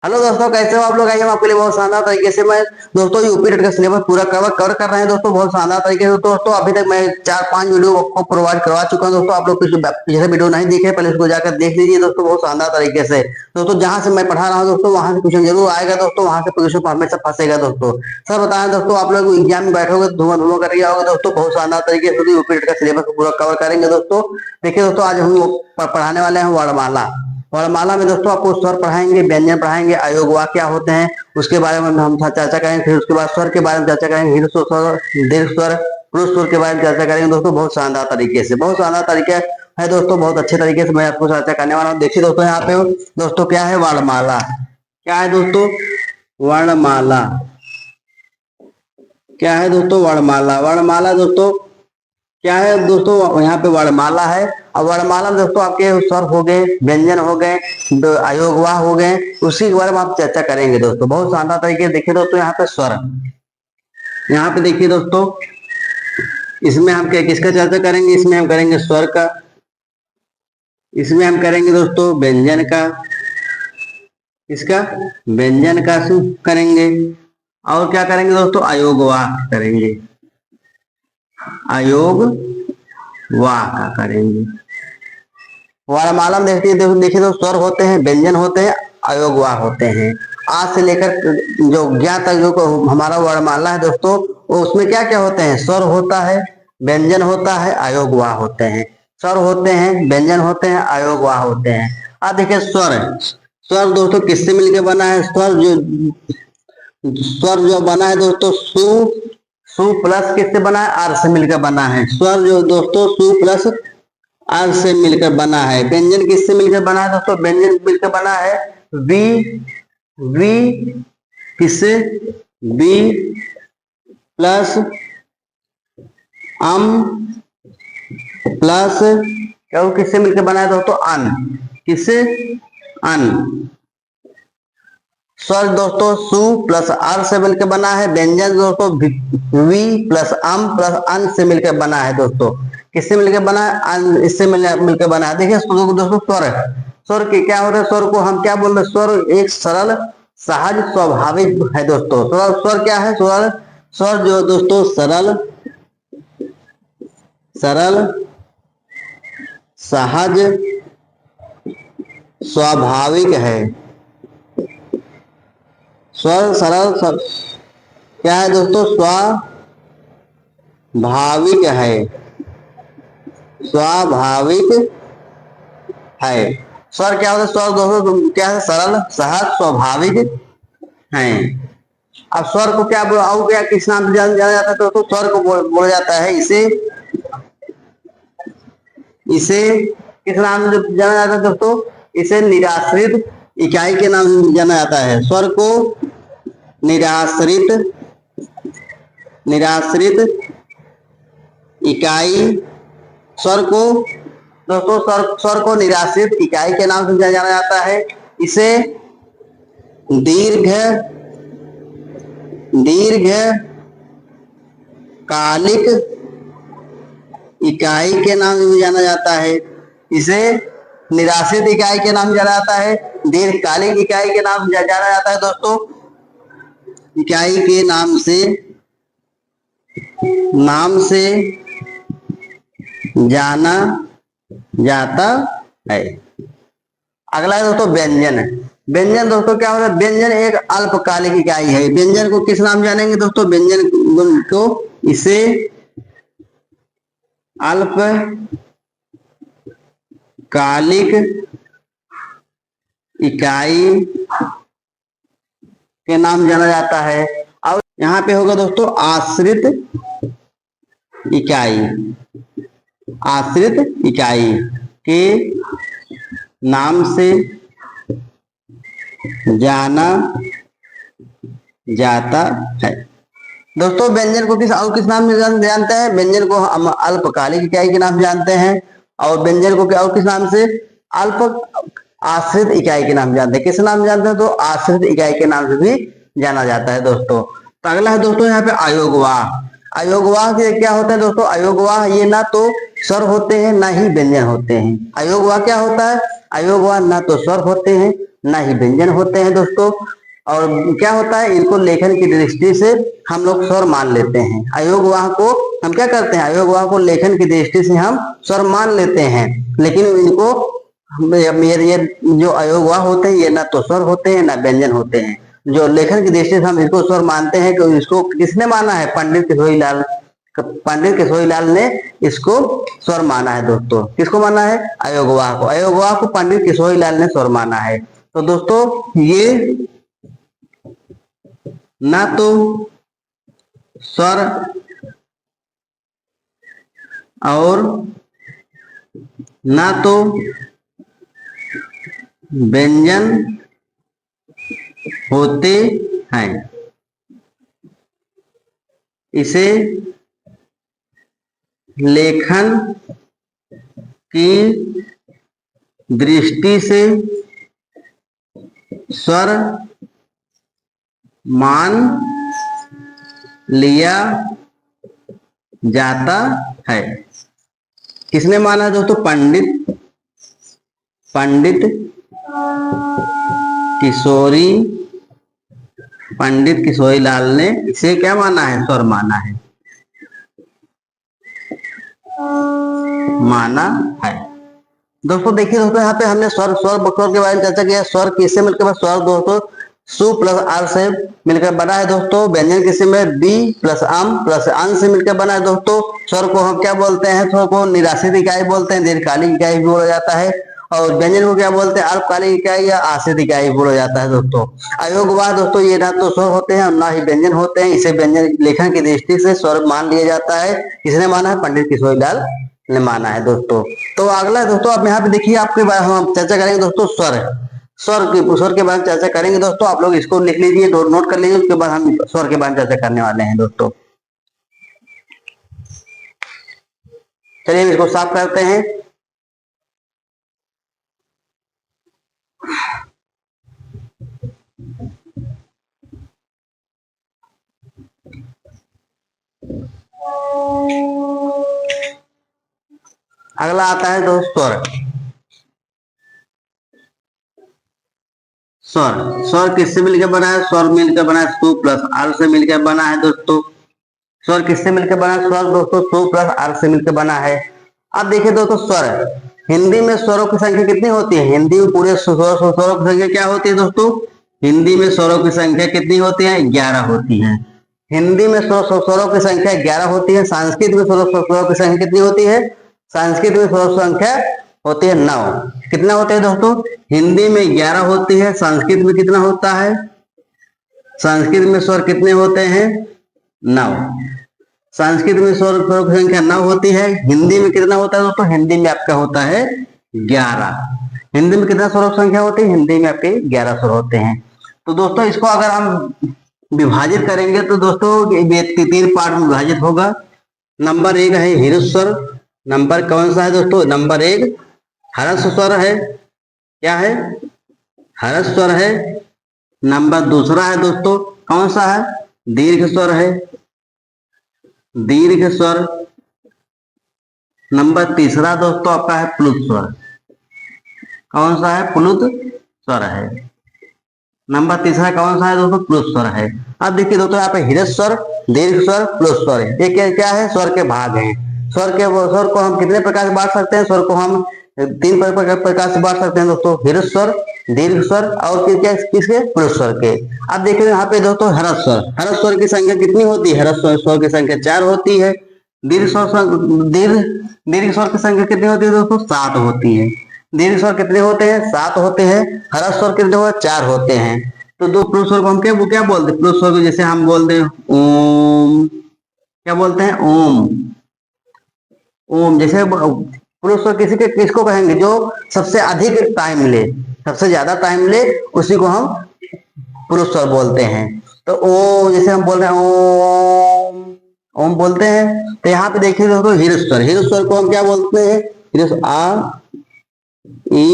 Hello दोस्तों, कैसे हो आप लोग? आइए हम आपके लिए बहुत शानदार तरीके से मैं दोस्तों यूपी टेट का सिलेबस पूरा कवर कर रहे हैं दोस्तों, बहुत शानदार तरीके से। दोस्तों अभी तक मैं 4-5 वीडियो आपको प्रोवाइड करवा चुका हूं दोस्तों। आप लोग जैसे वीडियो नहीं देखे पहले उसको जाकर देख लीजिए दोस्तों, बहुत शानदार तरीके से। दोस्तों जहां से मैं पढ़ा रहा हूँ दोस्तों वहां से क्वेश्चन जरूर आएगा दोस्तों, वहां से क्वेश्चन हमेशा फंसेगा दोस्तों। सर बताएं दोस्तों, आप लोग एग्जाम में बैठोगे तो धुआं धुआं कर होगा दोस्तों, बहुत शानदार तरीके से यूपी टेट का सिलेबस पूरा कवर करेंगे दोस्तों। देखिए दोस्तों, आज हम पढ़ाने वाले हैं वर्णमाला। वर्णमाला में दोस्तों आपको स्वर पढ़ाएंगे, व्यंजन पढ़ाएंगे, अयोग वाक्य क्या होते हैं उसके बारे में हम चर्चा करेंगे। फिर उसके बाद स्वर के बारे में चर्चा करेंगे, ह्रस्व स्वर, दीर्घ स्वर, पुरुष स्वर के बारे में चर्चा करेंगे दोस्तों, बहुत शानदार तरीके से। बहुत शानदार तरीका है दोस्तों, बहुत अच्छे तरीके से मैं आपको चर्चा करने वाला हूँ। देखिए दोस्तों, यहाँ पे दोस्तों क्या है वर्णमाला। क्या है दोस्तों वर्णमाला? क्या है दोस्तों वर्णमाला? वर्णमाला दोस्तों क्या है दोस्तों, यहाँ पे वर्णमाला है। और वर्णमाला में दोस्तों आपके स्वर हो गए, व्यंजन हो गए, अयोगवाह हो गए, उसी के बारे में आप चर्चा करेंगे दोस्तों, बहुत शानदार तरीके से। देखिए दोस्तों, यहाँ पे स्वर, यहाँ पे देखिए दोस्तों, इसमें हम क्या किसका चर्चा करेंगे? इसमें हम करेंगे स्वर का, इसमें हम करेंगे दोस्तों व्यंजन का, इसका व्यंजन का करेंगे, और क्या करेंगे दोस्तों अयोगवाह करेंगे, अयोग वाह का करेंगे। वर्णमाला में देखिए तो स्वर होते हैं, व्यंजन होते हैं, अयोग वाह होते हैं। आज से लेकर जो ज्ञा तक जो हमारा वर्णमाला है दोस्तों, वो उसमें क्या क्या होते हैं? स्वर होता है, व्यंजन होता है, अयोग वाह होते हैं। स्वर होते हैं, व्यंजन होते हैं, अयोग वाह होते हैं। अब देखिए स्वर, स्वर दोस्तों किससे मिलकर बना है? स्वर जो बना है दोस्तों सु प्लस किससे बना है? आर से मिलकर बना है। स्वर जो दोस्तों सु प्लस आर से मिलकर बना है। व्यंजन किससे मिलकर बना है दोस्तों? व्यंजन मिलकर बना है वी किससे? वी प्लस अम प्लस क्या किससे मिलकर बना है दोस्तों? अन। किससे? अन। स्वर दोस्तों सु प्लस आर से मिलकर बना है। व्यंजन दोस्तों वी प्लस अम प्लस अन से मिलकर बना है दोस्तों। किससे मिलकर बना है? अन, इससे मिलकर बना है। देखिए दोस्तों स्वर, स्वर के क्या होता है? स्वर को हम क्या बोल रहे हैं? स्वर एक सरल सहज स्वाभाविक है दोस्तों। स्वर क्या है? स्वर, स्वर जो दोस्तों सरल सहज स्वाभाविक है। स्वर सरल क्या है दोस्तों? स्वाभाविक है, स्वाभाविक है। स्वर क्या होता है? स्वर दोस्तों क्या है? सरल सहज स्वाभाविक है। अब स्वर को क्या बोला, और क्या किस नाम से जाना जाता है दोस्तों? स्वर को बोला जाता है इसे किस नाम से जाना जाता है दोस्तों? इसे निराश्रित इकाई के नाम से जाना जाता है। स्वर को निराश्रित इकाई, स्वर को दोस्तों स्वर को निराश्रित इकाई के नाम से जाना जाता है। इसे दीर्घकालिक इकाई के नाम से जाना जाता है। इसे निराश्रित इकाई के नाम से जाना जाता है, दीर्घकालिक इकाई के नाम से जाना जाता है दोस्तों। इकाई के नाम से जाना जाता है। अगला है दोस्तों व्यंजन। व्यंजन दोस्तों क्या होता है? व्यंजन एक अल्पकालिक इकाई है। व्यंजन को किस नाम जानेंगे दोस्तों? व्यंजन को इसे अल्पकालिक इकाई के नाम जाना जाता है। और यहाँ पे होगा दोस्तों आश्रित इकाई, आश्रित इकाई के नाम से जाना जाता है दोस्तों। व्यंजन को किस नाम से जानते हैं? व्यंजन को हम अल्पकालिक इकाई के नाम से जानते हैं, और व्यंजन को क्या और किस नाम से? अल्प आश्रित इकाई के नाम जानते हैं। किस नाम जानते हैं? तो आश्रित इकाई के नाम से भी जाना जाता है दोस्तों। तो अगला है दोस्तों यहाँ पे अयोगवाह। अयोगवाह क्या होता है दोस्तों? अयोगवाह ये ना तो स्वर होते हैं ना ही व्यंजन होते हैं। अयोगवाह क्या होता है? अयोगवाह ना तो स्वर होते हैं ना ही व्यंजन होते हैं दोस्तों। और क्या होता है, इनको लेखन की दृष्टि से हम लोग स्वर मान लेते हैं। अयोगवाह को हम क्या करते हैं, अयोगवाह को लेखन की दृष्टि से हम स्वर मान लेते हैं, लेकिन इनको मेरे ये जो अयोगवाह होते हैं ये ना तो स्वर होते हैं ना व्यंजन होते हैं। जो लेखन की दृष्टि से हम इसको स्वर मानते हैं, तो इसको किसने माना है, पंडित किशोरीलाल ने इसको स्वर माना है दोस्तों। किसको माना है, अयोगवाह को। अयोगवाह को पंडित किशोरीलाल ने स्वर माना है। तो दोस्तों ये ना तो स्वर और ना तो व्यंजन होते हैं, इसे लेखन की दृष्टि से स्वर मान लिया जाता है। किसने माना दोस्तों, पंडित किशोरीलाल ने इसे क्या माना है, स्वर माना है, दोस्तों। देखिए दोस्तों, यहाँ पे हमने स्वर के बारे में चर्चा किया। स्वर किससे मिलकर, स्वर दोस्तों सु प्लस आर से मिलकर बना है दोस्तों। व्यंजन किससे में, बी प्लस आम प्लस अन से मिलकर बना है दोस्तों। स्वर को हम क्या बोलते हैं, स्वर को निराश्रित इकाई बोलते हैं, दीर्घकालिक इकाई भी बोला जाता है। और व्यंजन को क्या बोलते हैं, अल्पकालिक इकाई या आश्रित इकाई बोला जाता है दोस्तों। अयोगवाह दोस्तों ये ना तो स्वर होते हैं और ना ही व्यंजन होते हैं, इसे व्यंजन लेखन की दृष्टि से स्वर मान लिया जाता है। किसने माना है, पंडित किशोरीलाल ने माना है दोस्तों। तो अगला दोस्तों आप यहाँ पे देखिए, आपके बारे हम चर्चा करेंगे दोस्तों स्वर के बारे में चर्चा करेंगे दोस्तों। आप लोग इसको लिख लीजिए, नोट कर लीजिए, उसके बाद हम स्वर के बारे में चर्चा करने वाले हैं दोस्तों। चलिए इसको साफ करते हैं। अगला आता है दोस्तों स्वर किससे मिलकर बना है, स्वर मिलकर बना है सु प्लस आर से मिलकर बना है दोस्तों। स्वर किससे मिलकर बना है, स्वर दोस्तों सु प्लस आर से मिलकर बना है। अब देखिए दोस्तों, स्वर हिंदी में स्वरों की संख्या कितनी होती है, हिंदी में पूरे स्वरों की संख्या क्या होती है दोस्तों, हिंदी में स्वरों की संख्या कितनी होती है, 11 होती है। हिंदी में स्वरों की संख्या 11 होती है। संस्कृत में स्वरों की संख्या कितनी होती है, संस्कृत में स्वरों की संख्या होती है 9। कितना होते हैं दोस्तों, हिंदी में 11 होती है, संस्कृत में कितना होता है, संस्कृत में स्वर कितने होते हैं, 9। संस्कृत में स्वरों की संख्या 9 होती है। हिंदी में कितना होता है दोस्तों, हिंदी में आपका होता है 11। हिंदी में कितना स्वरों की संख्या होती है, हिंदी में आपके 11 स्वर होते हैं। तो दोस्तों इसको अगर हम विभाजित करेंगे तो दोस्तों 3 पार्ट में विभाजित होगा। नंबर 1 है ह्रस्व, नंबर कौन सा है दोस्तों, नंबर 1 ह्रस्व स्वर है, क्या है, ह्रस्व स्वर है। नंबर दूसरा है दोस्तों कौन सा है, दीर्घ स्वर है, दीर्घ स्वर। नंबर तीसरा दोस्तों आपका है प्लुत स्वर, कौन सा है, प्लुत स्वर है। नंबर तीसरा कौन सा है दोस्तों, प्लुत स्वर है। अब देखिए दोस्तों यहाँ पे ह्रस्व स्वर, दीर्घ स्वर, प्लुत स्वर है। ये क्या है, स्वर के भाग हैं। स्वर को हम कितने प्रकार से बांट सकते हैं, स्वर को हम 3 प्रकार से बांट सकते हैं दोस्तों, ह्रस्व स्वर, दीर्घ स्वर और किसके, प्लुत स्वर के। अब देखिए यहाँ पे दोस्तों ह्रस्व स्वर की संख्या कितनी होती है, ह्रस्व स्वर की संख्या 4 होती है। दीर्घ स्वर की संख्या कितनी होती है दोस्तों, 7 होती है। दीर्घ स्वर कितने होते हैं, 7 होते हैं। ह्रस्व स्वर कितने होते हैं, 4 होते हैं। तो दो प्लुत स्वर को हम क्या बोलते हैं, प्लुत स्वर को जैसे हम बोलते हैं ओम, क्या बोलते हैं, ओम। जैसे प्लुत स्वर किसको कहेंगे, जो सबसे अधिक टाइम ले, सबसे ज्यादा टाइम ले, उसी को हम प्लुत स्वर बोलते हैं। तो ओ जैसे हम बोल रहे हैं ओम बोलते हैं। तो यहाँ पे देखिए दोस्तों ह्रस्व स्वर को हम क्या बोलते हैं, ह्रस्व आ ई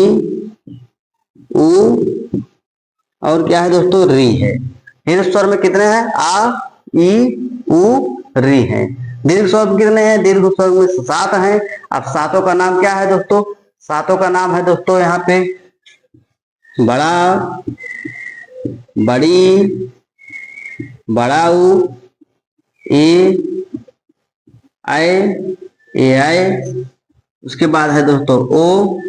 उ और क्या है दोस्तों, री है। ह्रस्व स्वर में कितने हैं, आ ई उ री है। दीर्घ स्वर में कितने हैं, दीर्घ स्वर में 7 हैं। अब सातों का नाम क्या है दोस्तों, सातों का नाम है दोस्तों यहाँ पे बड़ा, बड़ी, बड़ाऊ, ए आई, ए आई, उसके बाद है दोस्तों ओ,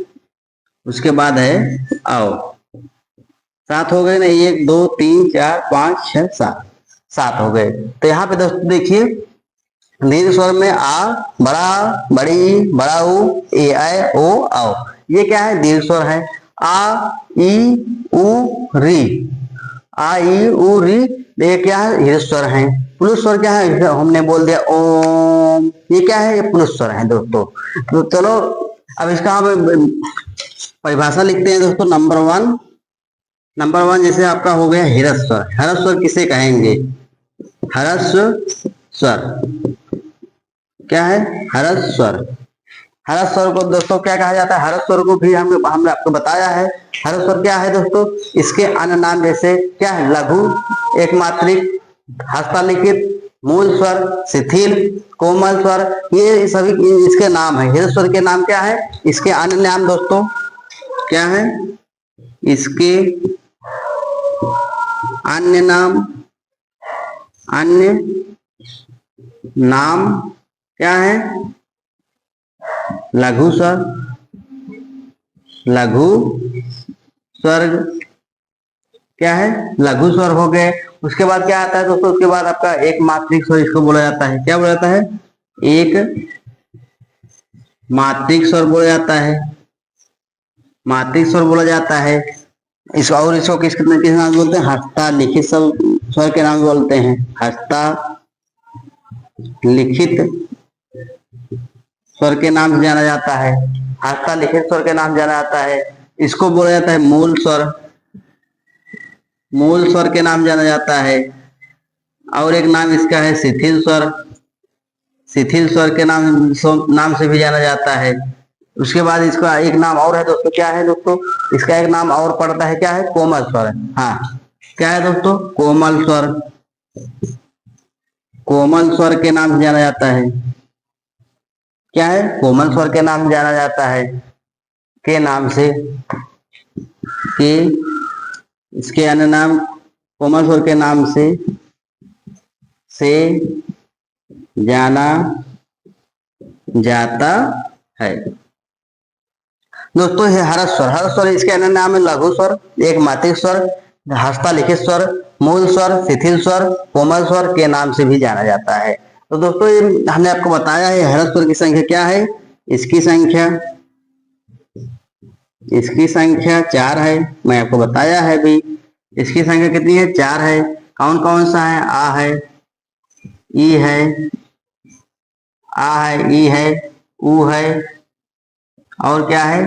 उसके बाद है आओ। 7 हो गए ना, 1 2 3 4 5 6 7, 7 हो गए। तो यहाँ पे दोस्तों देखिए दीर्घ स्वर में आ, बड़ा, बड़ी, बड़ाऊ, ए आई ओ आओ, ये क्या है? दीर्घ स्वर है। आ ई उ री, आ ई उ री, ये क्या है? हृदय स्वर है। पुरुष स्वर क्या है? हमने बोल दिया ओम, ये क्या है? ये पुरुष स्वर है दोस्तों। तो चलो अब इसका हम परिभाषा लिखते हैं दोस्तों। नंबर वन जैसे आपका हो गया हृदय स्वर। हृदय स्वर किसे कहेंगे? हृदय स्वर क्या है? हृदय स्वर। हृदय स्वर को दोस्तों क्या कहा जाता है? हृदय स्वर को भी हमने आपको बताया है। हृदय स्वर क्या है दोस्तों? इसके अन्य नाम जैसे क्या है? लघु, एक मात्रिक, हस्तलिखित, मूल स्वर, शिथिल, कोमल स्वर, ये सभी इसके नाम है। हृदय स्वर के नाम क्या है? इसके अन्य नाम दोस्तों क्या है? इसके अन्य नाम क्या है? लघु स्वर, लघु स्वर्ग क्या है? लघु स्वर हो गए। उसके बाद क्या आता है दोस्तों? उसके बाद आपका एक मात्रिक स्वर, इसको बोला जाता है, क्या बोला जाता है? एक मात्रिक स्वर बोला जाता है। मात्रिक स्वर बोला जाता है इसको। और इसको किस नाम बोलते हैं? हस्तलिखित स्वर के नाम बोलते हैं। हस्तलिखित स्वर के नाम से जाना जाता है। हस्तलिखित स्वर के नाम जाना जाता है। इसको बोला जाता है मूल स्वर। मूल स्वर के नाम जाना जाता है। और एक नाम इसका है शिथिल स्वर। शिथिल स्वर के नाम से भी जाना जाता है। उसके बाद इसका एक नाम और है दोस्तों, क्या है दोस्तों? इसका एक नाम और पड़ता है, क्या है? कोमल स्वर। हाँ, क्या है दोस्तों? कोमल स्वर। कोमल स्वर के नाम से जाना जाता है। क्या है? कोमल स्वर के नाम जाना जाता है। के नाम से, के इसके अन्य नाम कोमल स्वर के नाम से जाना जाता है दोस्तों। ये हर्ष स्वर। हर्ष स्वर इसके अन्य नाम है लघु स्वर, एक मात्रिक स्वर, हस्तलिखित स्वर, मूल स्वर, शिथिल स्वर, कोमल स्वर के नाम से भी जाना जाता है। तो दोस्तों ये हमने आपको बताया है हर्ष स्वर की संख्या क्या है। इसकी संख्या 4 है। मैं आपको बताया है भी। इसकी संख्या कितनी है? 4 है। कौन कौन सा है? आ है, ई है, आ है, ई है, उ है, और क्या है?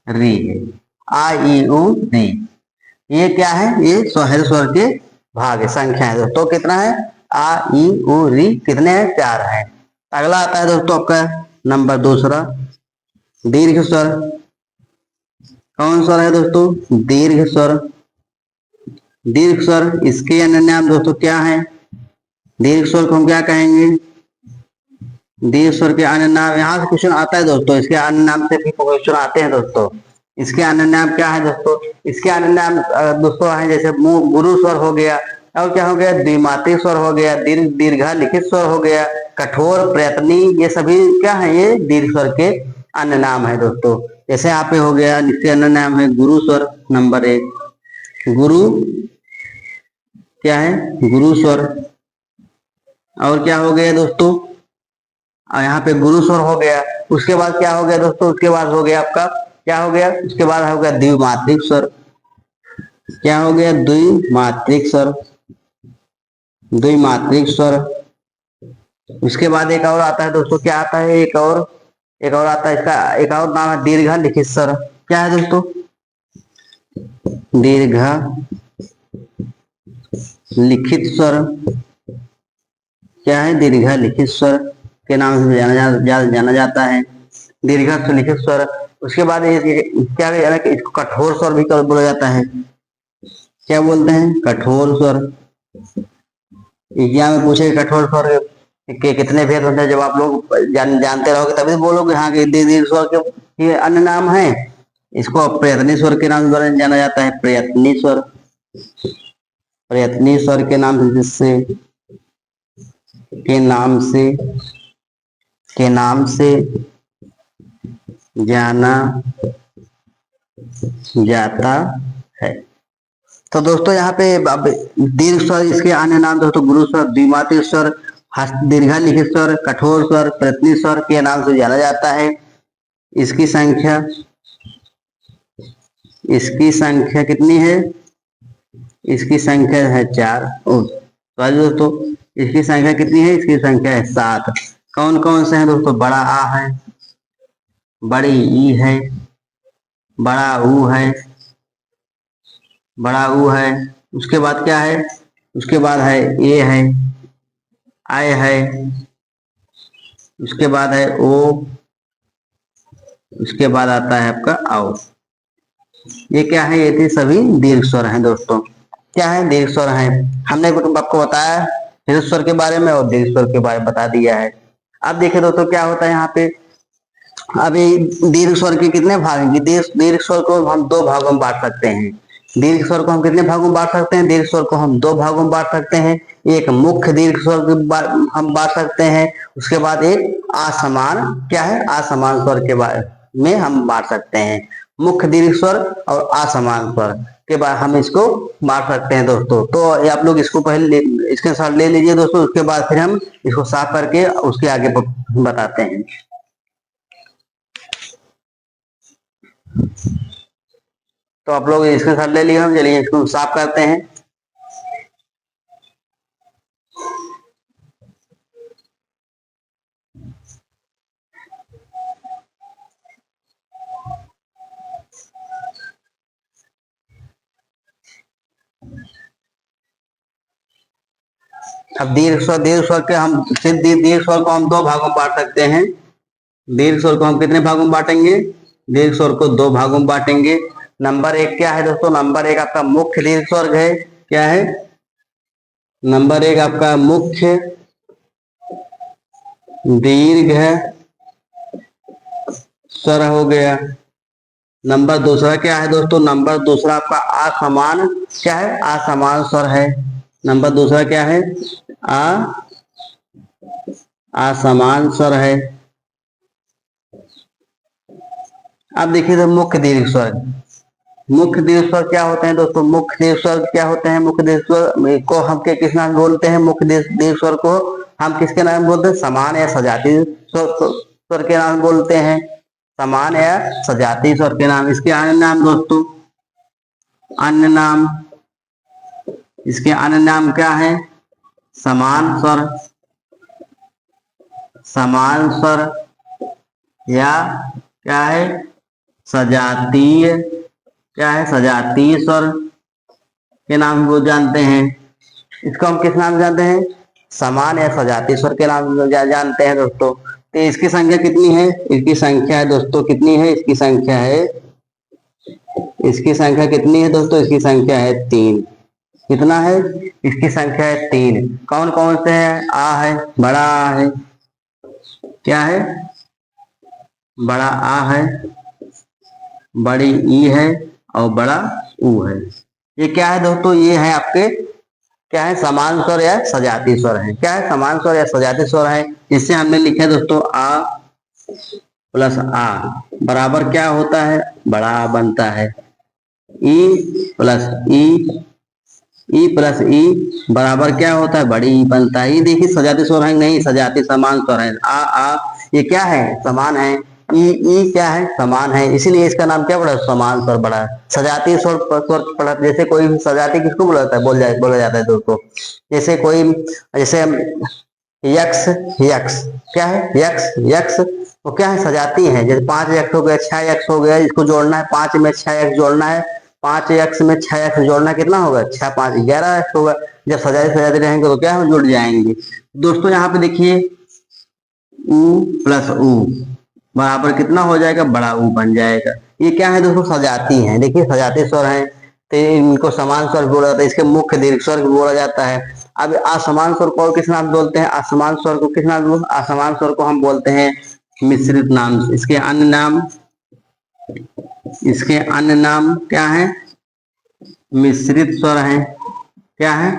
री है। आ ई उ री, ये क्या है? ये हृदय स्वर के भाग है, संख्या है दोस्तों। कितना है? आ ई उ री कितने हैं? 4 है। अगला आता है दोस्तों आपका नंबर दूसरा, दीर्घ स्वर। कौन स्वर है दोस्तों? दीर्घ स्वर। दीर्घ स्वर इसके अन्य नाम दोस्तों क्या है? दीर्घ स्वर को हम क्या कहेंगे? दीर्घ स्वर के अन्य नाम, यहाँ से क्वेश्चन आता है दोस्तों, इसके अन्य नाम से भी क्वेश्चन आते हैं दोस्तों। इसके अन्य नाम क्या है दोस्तों? इसके अन्य नाम दोस्तों है जैसे गुरु स्वर हो गया, और क्या हो गया? द्विमात्रिक स्वर हो गया, दीर्घा लिखित स्वर हो गया, कठोर, प्रयत्नी, ये सभी क्या है? ये दीर्घ स्वर के अन्य नाम है दोस्तों। जैसे यहाँ पे हो गया, इसके अन्य नाम है गुरु स्वर। नंबर 1 गुरु क्या है? गुरु स्वर। और क्या हो गया दोस्तों? यहाँ पे गुरु स्वर हो गया। उसके बाद क्या हो गया दोस्तों? उसके बाद हो गया आपका क्या हो गया? उसके बाद हो गया द्विमात्रिक स्वर। क्या हो गया? द्विमात्रिक स्वर। द्विमात्रिक स्वर। उसके बाद एक और आता है दोस्तों, क्या आता है? एक और आता है, इसका एक और नाम है दीर्घा लिखित स्वर। क्या है दोस्तों? दीर्घा लिखित स्वर। क्या है? दीर्घा लिखित स्वर के नाम से जाना जाता है, दीर्घा लिखित स्वर। उसके बाद क्या है? इसको कठोर स्वर भी बोला जाता है। क्या बोलते हैं? कठोर स्वर। एग्जाम में पूछे कठोर स्वर के कितने भेद होते हैं, जब आप लोग जानते रहोगे तभी बोलोगे हाँ कि दीर्घ स्वर के ये अन्य नाम है। इसको प्रयत्नी स्वर के नाम द्वारा जाना जाता है, प्रयत्नी स्वर, प्रयत्नी स्वर के नाम से जाना जाता है। तो दोस्तों यहाँ पे दीर्घ स्वर, इसके अन्य नाम दोस्तों गुरु स्वर, द्विमात्रिक स्वर, दीर्घ लिखित स्वर, कठोर स्वर, प्रयत्नी स्वर के नाम से जाना जाता है। इसकी संख्या कितनी है? इसकी संख्या है 4। दोस्तों इसकी संख्या कितनी है? इसकी संख्या है 7। कौन कौन से हैं दोस्तों? बड़ा आ है, बड़ी ई है, बड़ा ऊ है, बड़ा ऊ है। उसके बाद क्या है? उसके बाद है ए है, आय है, उसके बाद है ओ, उसके बाद आता है आपका आओ। ये क्या है? ये थी सभी दीर्घ स्वर हैं दोस्तों। क्या है? दीर्घ स्वर हैं। हमने आपको बताया ह्रस्व स्वर के बारे में और दीर्घ स्वर के बारे में बता दिया है। अब देखिए दोस्तों क्या होता है यहाँ पे। अभी दीर्घ स्वर के कितने भाग हैं? दीर्घ स्वर को हम 2 भागों में बांट सकते हैं। दीर्घ स्वर को हम कितने भागों में बांट सकते हैं? दीर्घ स्वर को हम 2 भागों में बांट सकते हैं। एक मुख्य दीर्घ स्वर हम बांट सकते हैं, उसके बाद एक असमान, क्या है? असमान स्वर के बारे में हम बांट सकते हैं। मुख्य दीर्घ स्वर और असमान स्वर के बाद हम इसको बांट सकते हैं दोस्तों। तो आप लोग इसको पहले इसके साथ ले लीजिए दोस्तों, उसके बाद फिर हम इसको साफ करके उसके आगे बताते हैं। तो आप लोग इसके साथ ले लिए हम, चलिए इसको साफ करते हैं। अब दीर्घ स्वर के हम दीर्घ स्वर को हम 2 भागों में बांट सकते हैं। दीर्घ स्वर को हम कितने भागों में बांटेंगे? दीर्घ स्वर को 2 भागों में बांटेंगे। नंबर 1 क्या है दोस्तों? नंबर 1 आपका मुख्य दीर्घ स्वर है। क्या है? नंबर 1 आपका मुख्य दीर्घ स्वर हो गया। नंबर दूसरा क्या है दोस्तों? नंबर दूसरा आपका असमान, क्या है? असमान स्वर है। नंबर दूसरा क्या है? असमान स्वर है। अब देखिए तो मुख्य दीर्घ स्वर, मुख्य दीर्घ स्वर क्या होते हैं दोस्तों? मुख्य दीर्घ स्वर क्या होते हैं? मुख्य दीर्घ स्वर को हम किस नाम बोलते हैं? मुख्य दीर्घ स्वर को हम किसके नाम बोलते हैं? समान या सजातीय स्वर के नाम बोलते हैं। समान या सजातीय स्वर के नाम। इसके अन्य नाम दोस्तों, अन्य नाम, इसके अन्य नाम क्या है? समान स्वर, समान स्वर या क्या है? सजातीय, क्या है? सजातीय स्वर के नाम को जानते हैं। इसको हम किस नाम जानते हैं? समान या सजातीय स्वर के नाम जानते हैं दोस्तों। तो इसकी संख्या कितनी है? इसकी संख्या है दोस्तों कितनी है? इसकी संख्या है, इसकी संख्या कितनी है दोस्तों? इसकी संख्या है 3। कितना है? इसकी संख्या है 3। कौन कौन से है? आ है, बड़ा आ है, क्या है? बड़ा आ है, बड़ी ई है और बड़ा ऊ है। ये क्या है दोस्तों? ये है आपके, क्या है? समान स्वर या सजातीय स्वर है। क्या है? समान स्वर या सजातीय स्वर है। इससे हमने लिखा दोस्तों आ प्लस आ बराबर क्या होता है? बड़ा आ बनता है। ई प्लस ई, ई प्लस ई बराबर क्या होता है? बड़ी ई बनता है। ये देखिए सजातीय स्वर है, नहीं सजातीय समान स्वर है। आ ये क्या है? समान है। ई क्या है? समान है, इसीलिए इसका नाम क्या पड़ा? समान स्वर पड़ा है। सजातीय स्वर पड़ा, जैसे कोई सजातीय किसको बोला जाता है? बोला जाता है दोस्तों। जैसे कोई, जैसे यक्स, यक्स क्या है? यक्स, यक्स वो क्या है? सजाती है। जैसे 5 यक्स हो गया, 6 यक्स हो गया, इसको जोड़ना है। 5 में 6 यक्स जोड़ना है। 5 यक्स में 6 यक्स जोड़ना कितना होगा? 6 5 11 यक्स होगा। जब सजाते रहेंगे तो क्या हम जुड़ जाएंगे दोस्तों। यहाँ पे देखिए ऊ प्लस ऊ बराबर कितना हो जाएगा? बड़ा ऊ बन जाएगा। ये क्या है दोस्तों? सजाती है। देखिए सजाती स्वर है, तो इनको समान स्वर बोला जाता है। इसके मुख्य दीर्घ स्वर भी बोला जाता है। अब असमान स्वर को किस नाम बोलते हैं? असमान स्वर को किस नाम बोलते हैं? असमान स्वर को हम बोलते हैं मिश्रित नाम। इसके अन्य नाम, इसके अन्य नाम क्या है? मिश्रित स्वर हैं। क्या है?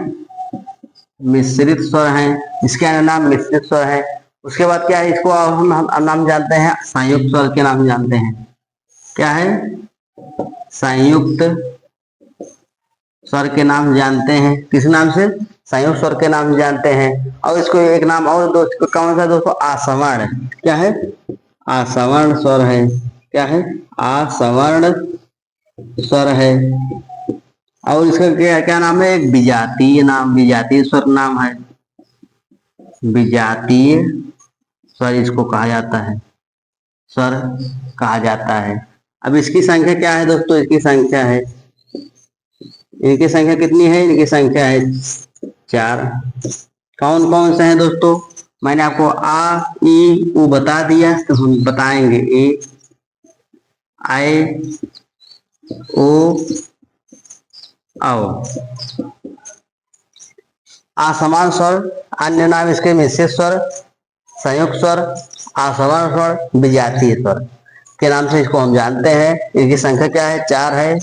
मिश्रित स्वर हैं। इसके अन्य नाम मिश्रित स्वर है। उसके बाद क्या है? इसको हम नाम जानते हैं, संयुक्त स्वर के नाम जानते हैं। क्या है? संयुक्त स्वर के नाम जानते हैं। किस नाम से? संयुक्त स्वर के नाम जानते हैं। और इसको एक नाम और दोस्तों कौन सा दोस्तों? आसवर्ण। क्या है? आसवर्ण स्वर है। क्या है? आसवर्ण स्वर है। और इसका क्या क्या नाम है? एक विजातीय नाम, विजातीय स्वर नाम है। विजातीय स्वर इसको कहा जाता है, स्वर कहा जाता है। अब इसकी संख्या क्या है दोस्तों? इसकी संख्या है, इनकी संख्या कितनी है? इनकी संख्या है 4। कौन कौन से हैं दोस्तों? मैंने आपको आ ई उ बता दिया, तो हम बताएंगे ए आए ओ आओ। असमान स्वर, अन्य नाम इसके मिश्रित स्वर, संयुक्त स्वर, असवर्ण स्वर, विजातीय स्वर के नाम से इसको हम जानते हैं। इनकी संख्या क्या है? 4 है।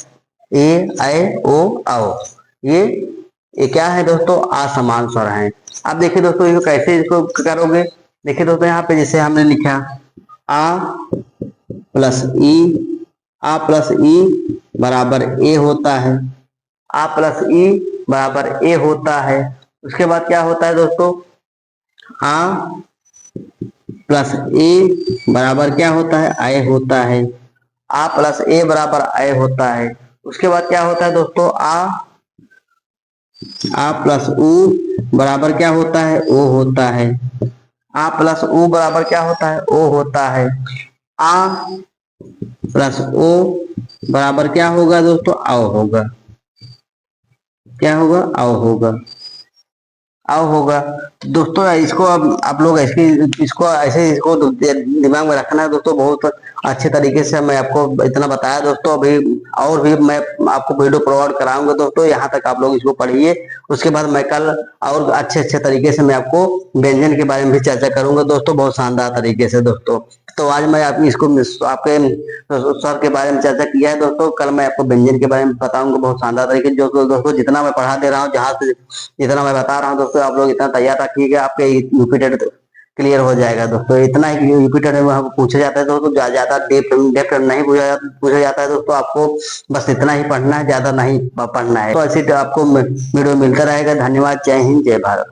ए आए ओ आओ, ये क्या है दोस्तों? असमान स्वर है। अब देखिए दोस्तों इसको कैसे इसको करोगे। देखिए दोस्तों यहाँ पे जैसे हमने लिखा आ प्लस ई, आ प्लस ई बराबर ए होता है। आ प्लस ई बराबर ए होता है। उसके बाद क्या होता है दोस्तों? आ प्लस ए बराबर क्या होता है? आए होता है। आ प्लस ए बराबर आए होता है। उसके बाद क्या होता है दोस्तों? आ प्लस उ बराबर क्या होता है? ओ होता है। आ प्लस उ बराबर क्या होता है? ओ होता है। आ प्लस ओ बराबर क्या होगा दोस्तों? आओ होगा। क्या होगा? आओ होगा। आओ होगा। दोस्तों इसको अब आप लोग इसको ऐसे इसको दिमाग में रखना है दोस्तों। बहुत अच्छे तरीके से मैं आपको इतना बताया दोस्तों। अभी और भी मैं आपको वीडियो प्रोवाइड कराऊंगा दोस्तों। यहाँ तक आप लोग इसको पढ़िए। उसके बाद मैं कल और अच्छे अच्छे तरीके से मैं आपको व्यंजन के बारे में भी चर्चा करूंगा दोस्तों, बहुत शानदार तरीके से दोस्तों। तो आज मैं आप इसको आपके स्वर के बारे में चर्चा किया है दोस्तों। कल मैं आपको व्यंजन के बारे में बताऊंगा बहुत शानदार तरीके से। जो दोस्तों जितना मैं पढ़ा दे रहा हूँ, जहाँ से जितना मैं बता रहा हूँ दोस्तों, आप लोग इतना तैयार रखिएगा, आपके यूपी टेट क्लियर हो जाएगा दोस्तों। इतना ही यूपी टेट में वहाँ पूछा जाता है दोस्तों, ज्यादा डेप्थ नहीं पूछा जाता है दोस्तों। आपको बस इतना ही पढ़ना है, ज्यादा नहीं पढ़ना है। तो ऐसे आपको वीडियो मिलता रहेगा। धन्यवाद। जय हिंद, जय भारत।